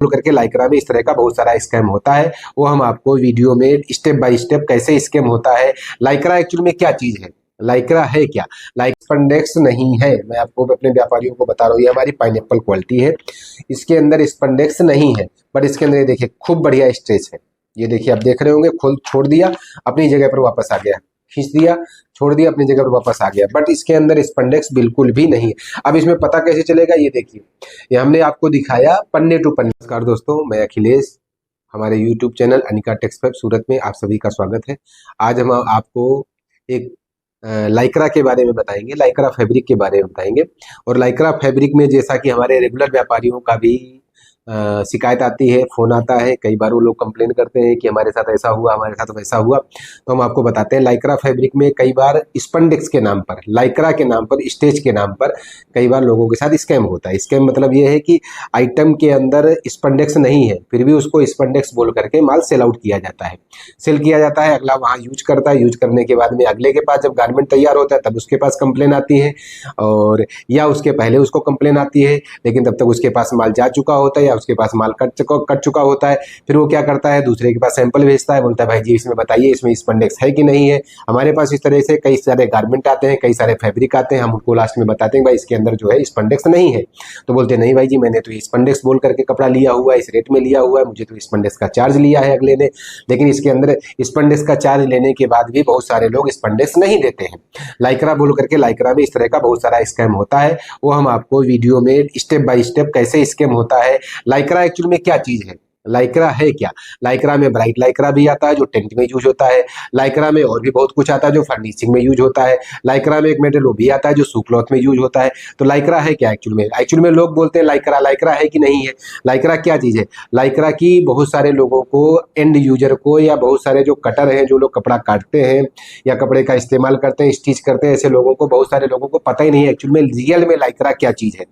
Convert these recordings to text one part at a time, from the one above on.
बोल करके लाइक्रा में इस तरह का बहुत सारा स्कैम होता है, वो हम आपको वीडियो में स्टेप बाय स्टेप कैसे स्कैम होता है, लाइक्रा एक्चुअली में क्या चीज है, लाइक्रा है क्या, लाइक स्पंडेक्स नहीं है। मैं आपको अपने व्यापारियों को बता रहा हूँ, ये हमारी पाइनएप्पल क्वालिटी है, इसके अंदर स्पंडेक्स नहीं है, बट इसके अंदर ये देखिए खूब बढ़िया स्ट्रेच है। ये देखिए आप देख रहे होंगे, खोल छोड़ दिया अपनी जगह पर वापस आ गया, खींच दिया छोड़ दिया अपनी जगह पर वापस आ गया, बट इसके अंदर स्पंडेक्स बिल्कुल भी नहीं है। अब इसमें पता कैसे चलेगा, ये देखिए, ये हमने आपको दिखाया पन्ने टू पन्ने। नमस्कार दोस्तों, मैं अखिलेश, हमारे YouTube channel Anika techs web Surat में आप सभी का स्वागत है। आज हम आपको एक लाइक्रा के बारे में बताएंगे, लाइक्रा फैब्रिक के बारे में बताएंगे। और लाइक्रा फैब्रिक में जैसा कि हमारे रेगुलर व्यापारियों का भी शिकायत आती है, फोन आता है, कई बार वो लोग कंप्लेन करते हैं कि हमारे साथ ऐसा हुआ, हमारे साथ वैसा हुआ, तो हम आपको बताते हैं लाइक्रा फैब्रिक में कई बार स्पंडेक्स के नाम पर, लाइक्रा के नाम पर, स्टेज के नाम पर कई बार लोगों के साथ स्कैम होता है। स्कैम मतलब ये है कि आइटम के अंदर स्पंडेक्स नहीं है, फिर भी उसको स्पंडेक्स बोल करके माल सेल आउट किया जाता है, सेल किया जाता है, अगला वहाँ यूज करता है, यूज करने के बाद में अगले के पास जब गारमेंट तैयार होता है तब उसके पास कंप्लेन आती है, और या उसके पहले उसको कंप्लेन आती है, लेकिन तब तक उसके पास माल जा चुका होता है या उसके पास माल कट चुका होता है। फिर वो क्या करता है, दूसरे के पास सैंपल भेजता है, बोलता है भाई जी इसमें बताइए इसमें स्पंडेक्स है कि नहीं है। हमारे पास इस तरह से कई सारे गारमेंट आते हैं, कई सारे फैब्रिक आते हैं, हम उनको लास्ट में बताते हैं भाई इसके अंदर जो है स्पंडेक्स नहीं है, तो बोलते नहीं भाई जी मैंने तो स्पंडेक्स बोल करके कपड़ा लिया हुआ है, इस रेट में लिया हुआ है, मुझे तो स्पंडेक्स का चार्ज लिया है अगले ने, लेकिन इसके अंदर स्पंडेक्स का चार्ज लेने के बाद भी बहुत सारे लोग स्पंडेक्स नहीं देते हैं। लाइक्रा बोल करके लाइक्रा में इस तरह का बहुत सारा स्कैम होता है, वो हम आपको वीडियो में स्टेप बाय स्टेप कैसे स्कैम होता है, लाइक्रा एक्चुअली में क्या चीज है, लाइक्रा है क्या। लाइक्रा में ब्राइट लाइक्रा भी आता है जो टेंट में यूज होता है, लाइक्रा में और भी बहुत कुछ आता है जो फर्निशिंग में यूज होता है, लाइक्रा में एक मेटेरियल वो भी आता है जो सू क्लॉथ में यूज होता है। तो लाइक्रा है क्या एक्चुअली में लोग बोलते हैं लाइक्रा, लाइक्रा है कि नहीं है। लाइक्रा क्या चीज है, लाइक्रा की बहुत सारे लोगों को, एंड यूजर को, या बहुत सारे जो कटर हैं, जो लोग कपड़ा काटते हैं या कपड़े का इस्तेमाल करते हैं, स्टिच करते हैं, ऐसे लोगों को, बहुत सारे लोगों को पता ही नहीं है एक्चुअली में रियल में लाइक्रा क्या चीज है,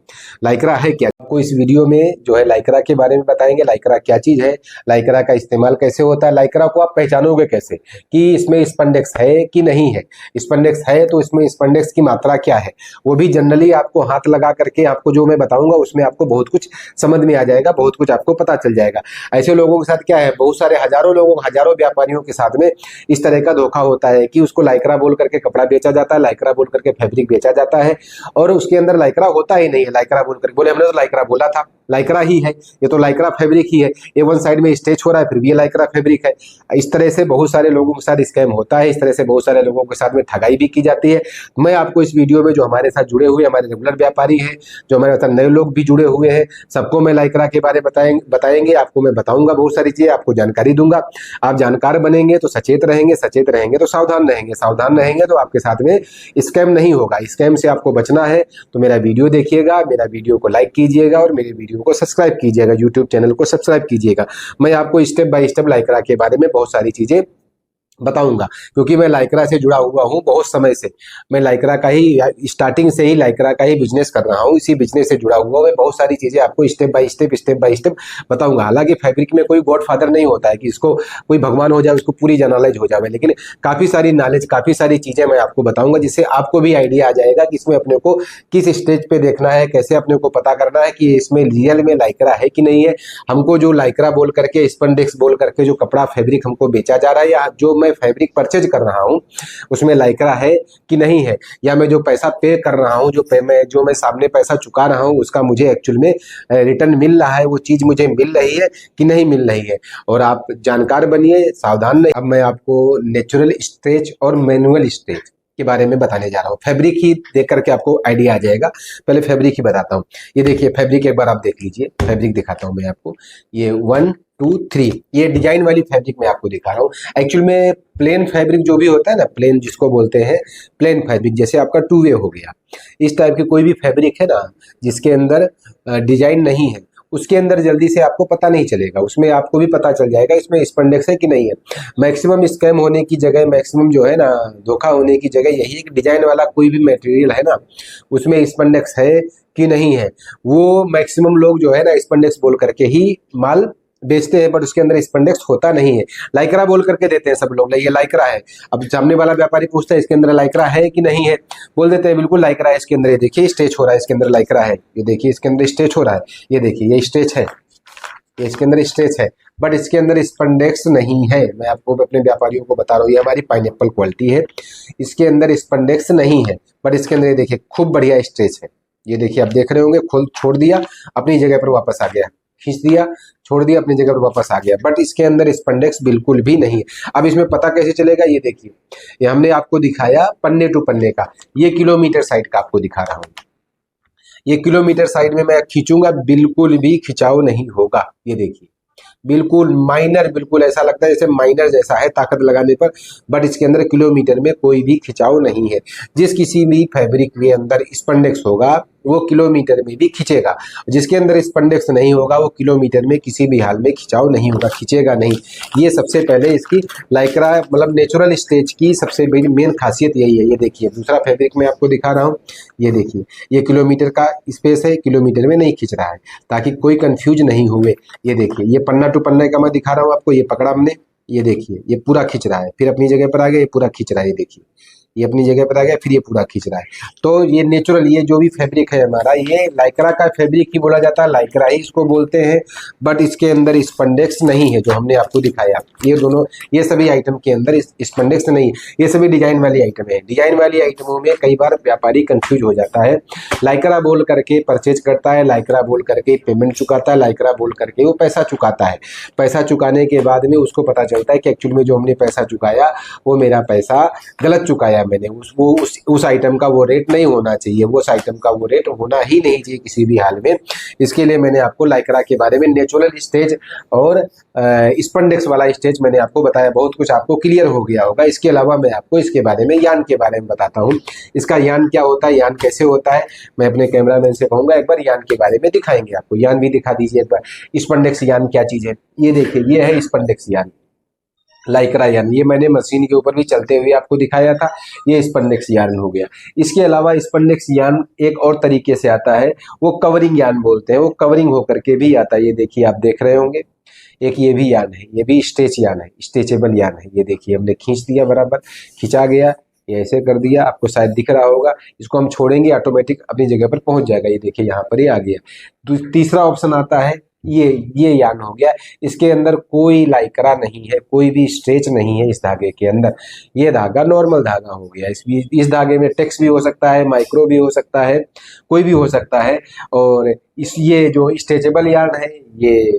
लाइक्रा है क्या। आपको इस वीडियो में जो है लाइक्रा के बारे में बताएंगे, लाइक्रा क्या चीज है, लाइक्रा का इस्तेमाल कैसे होता है, लाइक्रा को आप पहचानोगे कैसे कि इसमें स्पंडेक्स है कि नहीं है। स्पंडेक्स है तो इसमें स्पंडेक्स की मात्रा क्या है, वो भी जनरली आपको हाथ लगा करके आपको जो मैं बताऊंगा उसमें आपको बहुत कुछ समझ में आ जाएगा, बहुत कुछ आपको पता चल जाएगा। ऐसे लोगों के साथ क्या है, बहुत सारे हजारों लोगों, हजारों व्यापारियों के साथ में इस तरह का धोखा होता है कि उसको लाइक्रा बोल करके कपड़ा बेचा जाता है, लाइक्रा बोल करके फैब्रिक बेचा जाता है, और उसके अंदर लाइक्रा होता ही नहीं है। लाइक्रा बोल करके बोले हमने तो लाइक्रा बोला था, लाइक्रा ही है, ये तो लाइक्रा फैब्रिक ही है, ये वन साइड में स्टेच हो रहा है फिर भी ये लाइक्रा फैब्रिक है। इस तरह से बहुत सारे लोगों के साथ स्कैम होता है, इस तरह से बहुत सारे लोगों के साथ में ठगाई भी की जाती है। मैं आपको इस वीडियो में जो हमारे साथ जुड़े हुए हमारे रेगुलर व्यापारी हैं, जो हमारे साथ नए लोग भी जुड़े हुए हैं, सबको मैं लाइक्रा के बारे में बताएंगे, आपको मैं बताऊंगा बहुत सारी चीजें, आपको जानकारी दूंगा। आप जानकार बनेंगे तो सचेत रहेंगे, सचेत रहेंगे तो सावधान रहेंगे, सावधान रहेंगे तो आपके साथ में स्कैम नहीं होगा। स्कैम से आपको बचना है तो मेरा वीडियो देखिएगा, मेरा वीडियो को लाइक कीजिएगा और मेरे वीडियो को सब्सक्राइब कीजिएगा, यूट्यूब चैनल को सब्सक्राइब कीजिएगा। मैं आपको स्टेप बाय स्टेप लाइक्रा के बारे में बहुत सारी चीजें बताऊंगा, क्योंकि मैं लाइक्रा से जुड़ा हुआ हूं बहुत समय से। मैं लाइक्रा का ही स्टार्टिंग से ही लाइक्रा का ही बिजनेस कर रहा हूं, इसी बिजनेस से जुड़ा हुआ मैं बहुत सारी चीजें आपको स्टेप बाय स्टेप बताऊंगा। हालांकि फैब्रिक में कोई गॉडफादर नहीं होता है कि इसको कोई भगवान हो जाए, उसको पूरी नॉलेज हो जाए, लेकिन काफी सारी नॉलेज, काफी सारी चीजें मैं आपको बताऊंगा, जिससे आपको भी आइडिया आ जाएगा कि इसमें अपने को किस स्टेज पे देखना है, कैसे अपने को पता करना है कि इसमें रियल में लाइक्रा है कि नहीं है। हमको जो लाइक्रा बोल करके, स्पंडेक्स बोल करके जो कपड़ा फैब्रिक हमको बेचा जा रहा है, या जो मैं फैब्रिक परचेज कर रहा हूं उसमें लाइक्रा है कि नहीं है, या मैं जो पैसा पे कर रहा हूं, जो मैं सामने पैसा चुका रहा हूं, उसका मुझे एक्चुअल में रिटर्न मिल रहा है, वो चीज मुझे मिल रही है कि नहीं मिल रही है। और आप जानकार बनिए, सावधान नहीं। अब मैं आपको नेचुरल स्ट्रेच और मैनुअल स्ट्रेच के बारे में बताने जा रहा हूँ। फैब्रिक ही देख करके आपको आइडिया आ जाएगा, पहले फैब्रिक ही बताता हूँ। ये देखिए फैब्रिक एक बार आप देख लीजिए, फैब्रिक दिखाता हूँ मैं आपको। ये 1 2 3 ये डिजाइन वाली फैब्रिक मैं आपको दिखा रहा हूँ। एक्चुअल में प्लेन फैब्रिक जो भी होता है ना, प्लेन जिसको बोलते हैं, प्लेन फैब्रिक जैसे आपका 2 वे हो गया, इस टाइप की कोई भी फैब्रिक है ना जिसके अंदर डिजाइन नहीं है, उसके अंदर जल्दी से आपको पता नहीं चलेगा, उसमें आपको भी पता चल जाएगा इसमें स्पंडेक्स है कि नहीं है। मैक्सिमम स्कैम होने की जगह, मैक्सिमम जो है ना धोखा होने की जगह यही है कि डिजाइन वाला कोई भी मटेरियल है ना उसमें स्पंडेक्स है कि नहीं है, वो मैक्सिमम लोग जो है ना स्पंडेक्स बोल करके ही माल बेचते हैं, बट उसके अंदर स्पंडेक्स होता नहीं है। लाइक्रा बोल करके देते हैं सब लोग, ये लाइक्रा है। अब सामने वाला व्यापारी पूछता है इसके अंदर लाइक्रा है कि नहीं है, बोल देते हैं बिल्कुल लाइक्रा है इसके अंदर, ये देखिए स्ट्रेच हो रहा है, इसके अंदर लाइक्रा है, ये देखिए इसके अंदर स्ट्रेच हो रहा है, ये देखिए ये स्ट्रेच है, ये इसके अंदर स्ट्रेच है, बट इसके अंदर स्पंडेक्स नहीं है। मैं आपको अपने व्यापारियों को बता रहा हूँ, ये हमारी पाइनएप्पल क्वालिटी है, इसके अंदर स्पंडेक्स नहीं है, बट इसके अंदर ये देखिए खूब बढ़िया स्ट्रेच है। ये देखिए आप देख रहे होंगे, खोल छोड़ दिया अपनी जगह पर वापस आ गया, खींच दिया छोड़ दिया अपनी जगह पर वापस आ गया, बट इसके अंदर स्पंडेक्स बिल्कुल भी नहीं है। अब इसमें पता कैसे चलेगा, ये देखिए, ये हमने आपको दिखाया पन्ने टू पन्ने का, ये किलोमीटर साइड का आपको दिखा रहा हूँ। ये किलोमीटर साइड में मैं खींचूंगा, बिल्कुल भी खिंचाव नहीं होगा। ये देखिए बिल्कुल माइनर, बिल्कुल ऐसा लगता है जैसे माइनर जैसा है ताकत लगाने पर, बट इसके अंदर किलोमीटर में कोई भी खिंचाव नहीं है। जिस किसी भी फैब्रिक के अंदर स्पंडेक्स होगा वो किलोमीटर में भी खींचेगा, जिसके अंदर स्पंडेक्स नहीं होगा वो किलोमीटर में किसी भी हाल में खिंचाव नहीं होगा, खींचेगा नहीं। ये सबसे पहले इसकी लाइक्रा मतलब नेचुरल स्टेज की सबसे बड़ी मेन खासियत यही है। ये देखिए दूसरा फैब्रिक मैं आपको दिखा रहा हूँ, ये देखिए ये किलोमीटर का स्पेस है, किलोमीटर में नहीं खींच रहा है, ताकि कोई कंफ्यूज नहीं हुए। ये देखिए ये पन्ना टू पन्ना का मैं दिखा रहा हूँ आपको, ये पकड़ा हमने, ये देखिए ये पूरा खींच रहा है, फिर अपनी जगह पर आ गया, ये पूरा खींच रहा है, ये देखिए ये अपनी जगह पर आ गया, फिर ये पूरा खींच रहा है। तो ये नेचुरल, ये जो भी फैब्रिक है हमारा, ये लाइक्रा का फैब्रिक ही बोला जाता है, लाइक्रा ही इसको बोलते हैं, बट इसके अंदर स्पंडेक्स नहीं है जो हमने आपको दिखाया। ये दोनों, ये सभी आइटम के अंदर स्पंडेक्स नहीं है, ये सभी डिजाइन वाली आइटम है। डिजाइन वाली आइटमों में कई बार व्यापारी कंफ्यूज हो जाता है, लाइक्रा बोल करके परचेज करता है, लाइक्रा बोल करके पेमेंट चुकाता है, लाइक्रा बोल करके वो पैसा चुकाता है। पैसा चुकाने के बाद में उसको पता चलता है कि एक्चुअल में जो हमने पैसा चुकाया वो मेरा पैसा गलत चुकाया मैंने, उस आइटम का वो रेट नहीं होना चाहिए, वो उस आइटम का वो रेट होना ही नहीं चाहिए किसी भी हाल में। इसके लिए मैंने आपको लाइक्रा के बारे में नेचुरल स्टेज और स्पंडेक्स वाला स्टेज मैंने आपको बताया, बहुत कुछ आपको क्लियर हो गया होगा। इसके अलावा मैं आपको इसके बारे में यान के बारे में बताता हूँ, इसका यान क्या होता है, यान कैसे होता है। मैं अपने कैमरामैन से कहूंगा एक बार यान के बारे में दिखाएंगे आपको, यान भी दिखा दीजिए एक बार। स्पंडेक्स यान क्या चीज है, ये देखिए ये है स्पंडेक्स यान, लाइक्रा यान, ये मैंने मशीन के ऊपर भी चलते हुए आपको दिखाया था, ये स्पंडेक्स यान हो गया। इसके अलावा स्पंडेक्स यान एक और तरीके से आता है, वो कवरिंग यान बोलते हैं, वो कवरिंग होकर के भी आता है। ये देखिए आप देख रहे होंगे, एक ये भी यान है, ये भी स्ट्रेच यान है, स्ट्रेचेबल यान है। ये देखिए हमने खींच दिया, बराबर खींचा गया, ये ऐसे कर दिया, आपको शायद दिख रहा होगा, इसको हम छोड़ेंगे ऑटोमेटिक अपनी जगह पर पहुंच जाएगा। ये देखिए यहाँ पर ही आ गया। तीसरा ऑप्शन आता है, ये यान हो गया, इसके अंदर कोई लाइक्रा नहीं है, कोई भी स्ट्रेच नहीं है इस धागे के अंदर, ये धागा नॉर्मल धागा हो गया। इस धागे में टेक्स भी हो सकता है, माइक्रो भी हो सकता है, कोई भी हो सकता है। और ये जो स्ट्रेचेबल यान है ये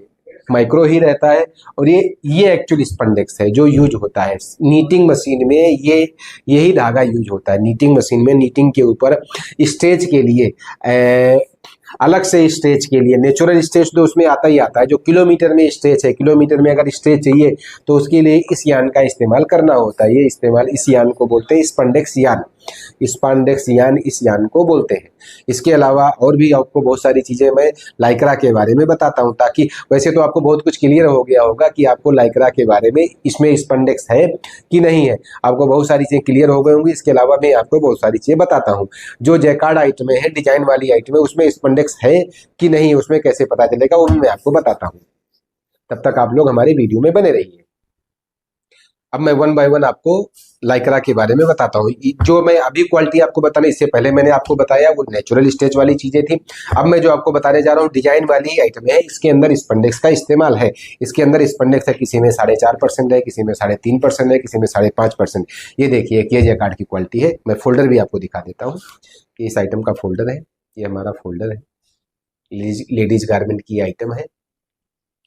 माइक्रो ही रहता है। और ये एक्चुअल स्पंडेक्स है जो यूज होता है नीटिंग मशीन में, यही धागा यूज होता है नीटिंग मशीन में। नीटिंग के ऊपर स्टेज के लिए अलग से स्टेज के लिए नेचुरल स्टेज तो उसमें आता ही आता है, जो किलोमीटर में स्टेज है, किलोमीटर में अगर स्टेज चाहिए तो उसके लिए इस यान का इस्तेमाल करना होता है। ये इस्तेमाल, इस यान को बोलते हैं स्पंडेक्स यान, स्पंडेक्स यान इस यान को बोलते हैं। इसके अलावा और भी आपको बहुत सारी चीजें मैं लाइक्रा के बारे में बताता हूं, ताकि वैसे तो आपको बहुत कुछ क्लियर हो गया होगा कि आपको लाइक्रा के बारे में इसमें स्पंडेक्स है कि नहीं है, आपको बहुत सारी चीजें क्लियर हो गई होंगी। इसके अलावा मैं आपको बहुत सारी चीजें बताता हूँ, जो जैकार्ड आइटम है, डिजाइन वाली आइटम है, उसमें स्पंडेक्स है कि नहीं, उसमें कैसे पता चलेगा वो मैं आपको बताता हूँ। तब तक आप लोग हमारे वीडियो में बने रहिए। अब मैं वन बाय वन आपको लाइक्रा के बारे में बताता हूँ। जो मैं अभी क्वालिटी आपको बताने इससे पहले मैंने आपको बताया वो नेचुरल स्टेज वाली चीजें थी। अब मैं जो आपको बताने जा रहा हूँ डिजाइन वाली आइटम है, इसके अंदर स्पंडेक्स का इस्तेमाल है। इसके अंदर स्पंडेक्स है, किसी में 4.5% है, किसी में 3.5% है, किसी में 5.5%। ये देखिए ये जैकार्ड की क्वालिटी है। मैं फोल्डर भी आपको दिखा देता हूँ कि इस आइटम का फोल्डर है, ये हमारा फोल्डर है, लेडीज गारमेंट की आइटम है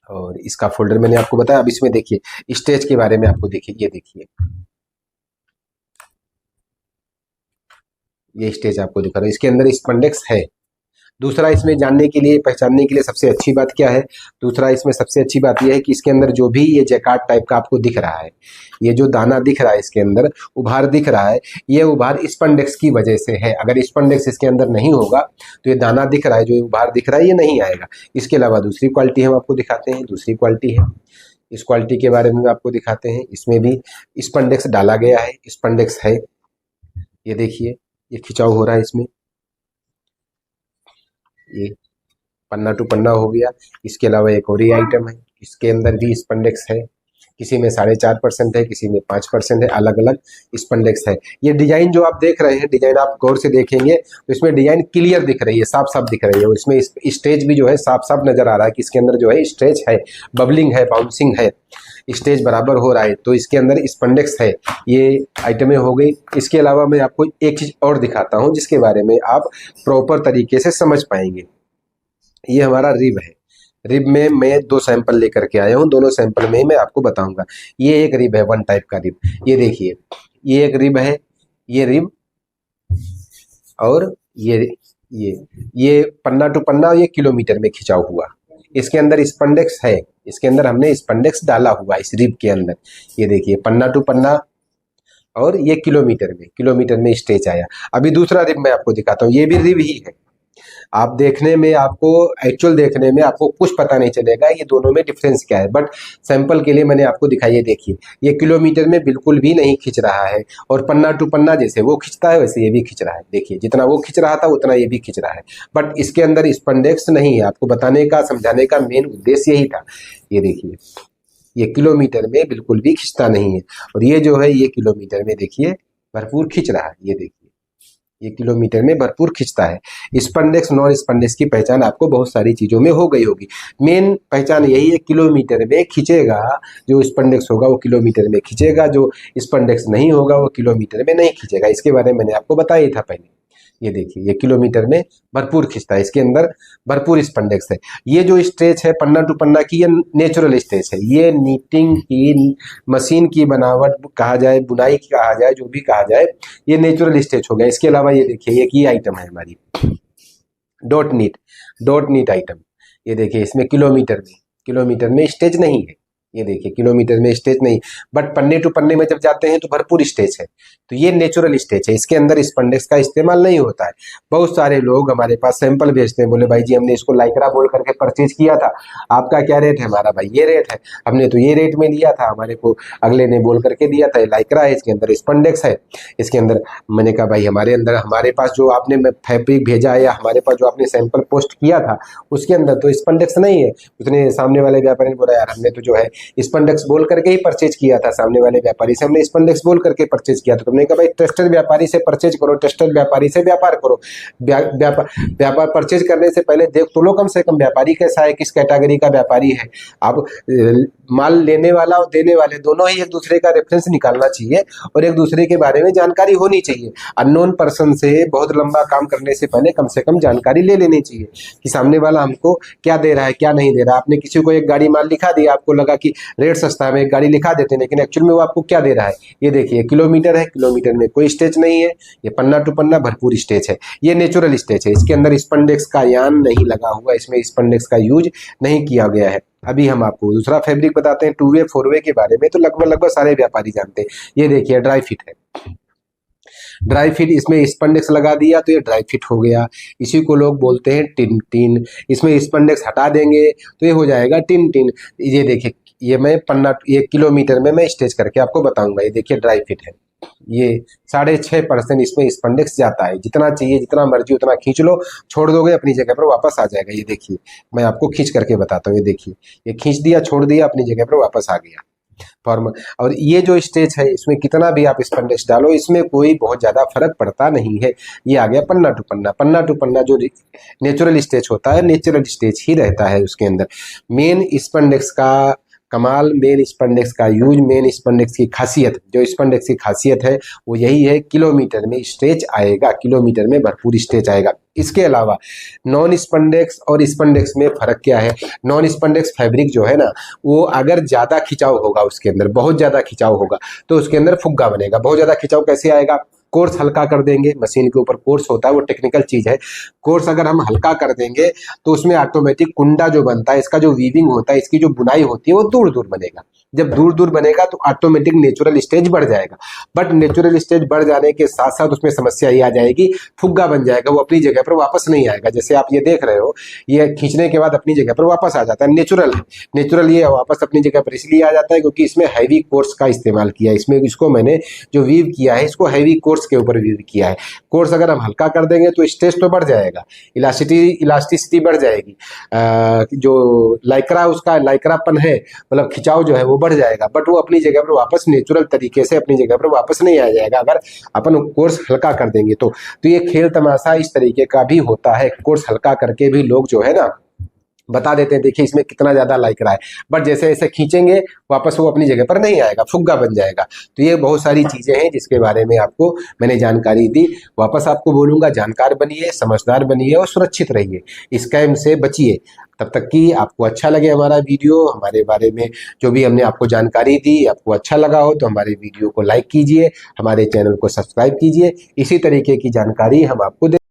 और इसका फोल्डर मैंने आपको बताया। अब इसमें देखिए स्टेज के बारे में आपको देखिए, ये देखिए ये स्टेज आपको दिखा रहा है, इसके अंदर स्पंडेक्स है। दूसरा इसमें जानने के लिए, पहचानने के लिए सबसे अच्छी बात क्या है, दूसरा इसमें सबसे अच्छी बात यह है कि इसके अंदर जो भी ये जैकार्ड टाइप का आपको दिख रहा है, ये जो दाना दिख रहा है इसके अंदर उभार दिख रहा है, ये उभार स्पंडेक्स की वजह से है। अगर स्पंडेक्स इसके अंदर नहीं होगा तो ये दाना दिख रहा है, जो उभार दिख रहा है, ये नहीं आएगा। इसके अलावा दूसरी क्वालिटी हम आपको दिखाते हैं, दूसरी क्वालिटी है, इस क्वालिटी के बारे में आपको दिखाते हैं। इसमें भी स्पंडेक्स डाला गया है, स्पंडेक्स है। ये देखिए ये खिंचाव हो रहा है इसमें, ये पन्ना टू पन्ना हो गया। इसके अलावा एक और ही आइटम है, इसके अंदर भी स्पंडेक्स है। किसी में 4.5% है, किसी में 5% है, अलग अलग स्पंडेक्स है। ये डिजाइन जो आप देख रहे हैं, डिजाइन आप गौर से देखेंगे तो इसमें डिजाइन क्लियर दिख रही है, साफ साफ दिख रही है। और इसमें स्टेज भी जो है साफ साफ नजर आ रहा है कि इसके अंदर जो है स्ट्रेच है, बबलिंग है, बाउंसिंग है, स्टेज बराबर हो रहा है, तो इसके अंदर स्पंडेक्स है। ये आइटमें हो गई। इसके अलावा मैं आपको एक चीज और दिखाता हूं जिसके बारे में आप प्रॉपर तरीके से समझ पाएंगे। ये हमारा रिब है। रिब में मैं 2 सैंपल लेकर के आया हूँ, दोनों सैंपल में मैं आपको बताऊंगा। ये एक रिब है, वन टाइप का रिब। ये देखिए, ये एक रिब है, ये रिब, और ये पन्ना टू पन्ना, ये किलोमीटर में खिंचा हुआ। इसके अंदर स्पंडेक्स है, इसके अंदर हमने स्पंडेक्स डाला हुआ इस रिब के अंदर। ये देखिए, पन्ना टू पन्ना, और ये किलोमीटर में स्टेज आया। अभी दूसरा रिब मैं आपको दिखाता हूँ, ये भी रिब ही है। आप देखने में, आपको एक्चुअल देखने में आपको कुछ पता नहीं चलेगा ये दोनों में डिफरेंस क्या है, बट सैंपल के लिए मैंने आपको दिखाई। देखिए, ये किलोमीटर में बिल्कुल भी नहीं खिंच रहा है, और पन्ना टू पन्ना जैसे वो खिंचता है वैसे ये भी खिंच रहा है। देखिए, जितना वो खिंच रहा था उतना ये भी खिंच रहा है, बट इसके अंदर स्पंडेक्स नहीं है। आपको बताने का, समझाने का मेन उद्देश्य यही था। ये देखिए, ये किलोमीटर में बिल्कुल भी खिंचता नहीं है, और ये जो है ये किलोमीटर में देखिए भरपूर खिंच रहा है। ये देखिए, ये किलोमीटर में भरपूर खिंचता है। स्पंडेक्स नॉन स्पंडेक्स की पहचान आपको बहुत सारी चीजों में हो गई होगी। मेन पहचान यही है, किलोमीटर में खिंचेगा। जो स्पंडेक्स होगा वो किलोमीटर में खिंचेगा, जो स्पंडेक्स नहीं होगा वो किलोमीटर में नहीं खिंचेगा। इसके बारे में मैंने आपको बताया था पहले। ये देखिए, ये किलोमीटर में भरपूर खिंचता है, इसके अंदर भरपूर स्पंडेक्स है। ये जो स्ट्रेच है पन्ना टू पन्ना की, ये नेचुरल स्ट्रेच है। ये नीटिंग की मशीन की बनावट कहा जाए, बुनाई की कहा जाए, जो भी कहा जाए, ये नेचुरल स्ट्रेच हो गया। इसके अलावा ये देखिए, एक ये आइटम है हमारी डॉट नीट आइटम। ये देखिए, इसमें किलोमीटर में स्टेज नहीं है। ये देखिए, किलोमीटर में स्टेज नहीं, बट पन्ने टू पन्ने में जब जाते हैं तो भरपूर स्टेज है। तो ये नेचुरल स्टेज है, इसके अंदर स्पंडेक्स का इस्तेमाल नहीं होता है। बहुत सारे लोग हमारे पास सैंपल भेजते हैं, बोले भाई जी हमने इसको लाइक्रा बोल करके परचेज किया था, आपका क्या रेट है? हमारा भाई ये रेट है, हमने तो ये रेट में लिया था, हमारे को अगले ने बोल करके दिया था। लाइक्रा है, इसके अंदर स्पंडेक्स है। इसके अंदर मैंने कहा भाई हमारे पास जो आपने फैब्रिक भेजा है, या हमारे पास जो आपने सैंपल पोस्ट किया था उसके अंदर तो स्पंडेक्स नहीं है। उसने, सामने वाले व्यापारी ने बोला यार हमने तो जो है स्पंडेक्स बोल करके ही परचेज किया था, सामने वाले व्यापारी से हमने स्पंडेक्स बोल करके परचेज किया था। तुमने कहा भाई ट्रस्टेड व्यापारी से परचेज करो, ट्रस्टेड व्यापारी से व्यापार करो। व्यापार परचेज करने से पहले देख तो लो कम से कम व्यापारी कैसा है, किस कैटेगरी का व्यापारी है। अब माल लेने वाला और देने वाले दोनों ही एक दूसरे का रेफरेंस निकालना चाहिए, और एक दूसरे के बारे में जानकारी होनी चाहिए। अननोन पर्सन से बहुत लंबा काम करने से पहले कम से कम जानकारी ले लेनी चाहिए कि सामने वाला हमको क्या दे रहा है, क्या नहीं दे रहा। आपने किसी को एक गाड़ी माल लिखा दिया, आपको लगा कि रेट सस्ता है, एक गाड़ी लिखा देते हैं, लेकिन एक्चुअल में वो आपको क्या दे रहा है। ये देखिए, किलोमीटर है, किलोमीटर में कोई स्टेज नहीं है। ये पन्ना टू पन्ना भरपूर स्टेज है, ये नेचुरल स्टेज है। इसके अंदर स्पंडेक्स का यान नहीं लगा हुआ, इसमें स्पंडेक्स का यूज नहीं किया गया है। अभी हम आपको दूसरा फैब्रिक बताते हैं, 2 वे 4 वे के बारे में तो लगभग सारे व्यापारी जानते हैं। ये देखिए, ड्राई फिट है। ड्राई फिट, इसमें स्पंडेक्स लगा दिया तो ये ड्राई फिट हो गया। इसी को लोग बोलते हैं टिन टिन। इसमें स्पंडेक्स हटा देंगे तो ये हो जाएगा टिन टिन। ये देखिए, ये मैं पन्ना, ये किलोमीटर में मैं स्टेज करके आपको बताऊंगा। ये देखिए, ड्राई फिट है। ये 6.5% इसमें स्पंडेक्स जाता है। जितना चाहिए, जितना मर्जी उतना खींच लो, छोड़ दोगे अपनी जगह पर वापस आ जाएगा। ये देखिए, मैं आपको खींच करके बताता हूँ। ये देखिए, ये खींच दिया, छोड़ दिया, अपनी जगह पर वापस आ गया फॉर्म। और ये जो स्टेज है, इसमें कितना भी आप स्पंडेक्स डालो, इसमें कोई बहुत ज्यादा फर्क पड़ता नहीं है। ये आ गया पन्ना टू पन्ना। पन्ना टू पन्ना जो नेचुरल स्टेज होता है, नेचुरल स्टेज ही रहता है उसके अंदर। मेन स्पंडेक्स का कमाल, मेन स्पंडेक्स का यूज, मेन स्पंडेक्स की खासियत, जो स्पंडेक्स की खासियत है वो यही है, किलोमीटर में स्टेज आएगा, किलोमीटर में भरपूर स्टेज आएगा। इसके अलावा नॉन स्पंडेक्स और स्पंडेक्स में फर्क क्या है? नॉन स्पंडेक्स फैब्रिक जो है ना, वो अगर ज्यादा खिंचाव होगा, उसके अंदर बहुत ज्यादा खिंचाव होगा तो उसके अंदर फुग्गा बनेगा। बहुत ज्यादा खिंचाव कैसे आएगा? कोर्स हल्का कर देंगे, मशीन के ऊपर कोर्स होता है, वो टेक्निकल चीज है। कोर्स अगर हम हल्का कर देंगे तो उसमें ऑटोमेटिक कुंडा जो बनता है, इसका जो वीविंग होता है, इसकी जो बुनाई होती है वो दूर दूर बनेगा। जब दूर दूर बनेगा तो ऑटोमेटिक नेचुरल स्टेज बढ़ जाएगा। बट नेचुरल स्टेज बढ़ जाने के साथ साथ उसमें समस्या ये आ जाएगी, फुग्गा बन जाएगा, वो अपनी जगह पर वापस नहीं आएगा। जैसे आप ये देख रहे हो, ये खींचने के बाद अपनी जगह पर वापस आ जाता है, नेचुरल है। नेचुरल ये वापस अपनी जगह पर इसलिए आ जाता है क्योंकि इसमें हैवी कोर्स का इस्तेमाल किया है। इसमें इसको मैंने जो वीव किया है, इसको हैवी कोर्स के ऊपर वीव किया है। कोर्स अगर हम हल्का कर देंगे तो स्टेज तो बढ़ जाएगा, इलास्टिसिटी बढ़ जाएगी। जो लाइक्रा, उसका लाइक्रापन है, मतलब खिंचाव जो है वो बढ़ जाएगा, बट वो अपनी जगह पर वापस नेचुरल तरीके से अपनी जगह पर वापस नहीं आ जाएगा अगर अपन कोर्स हल्का कर देंगे तो ये खेल तमाशा इस तरीके का भी होता है। कोर्स हल्का करके भी लोग जो है ना बता देते हैं देखिए इसमें कितना ज्यादा लाइक रहा है, बट जैसे जैसे खींचेंगे वापस वो अपनी जगह पर नहीं आएगा, फुग्गा बन जाएगा। तो ये बहुत सारी चीजें हैं जिसके बारे में आपको मैंने जानकारी दी। वापस आपको बोलूंगा, जानकार बनिए, समझदार बनिए और सुरक्षित रहिए, स्कैम से बचिए। तब तक कि आपको अच्छा लगे हमारा वीडियो, हमारे बारे में जो भी हमने आपको जानकारी दी आपको अच्छा लगा हो तो हमारे वीडियो को लाइक कीजिए, हमारे चैनल को सब्सक्राइब कीजिए। इसी तरीके की जानकारी हम आपको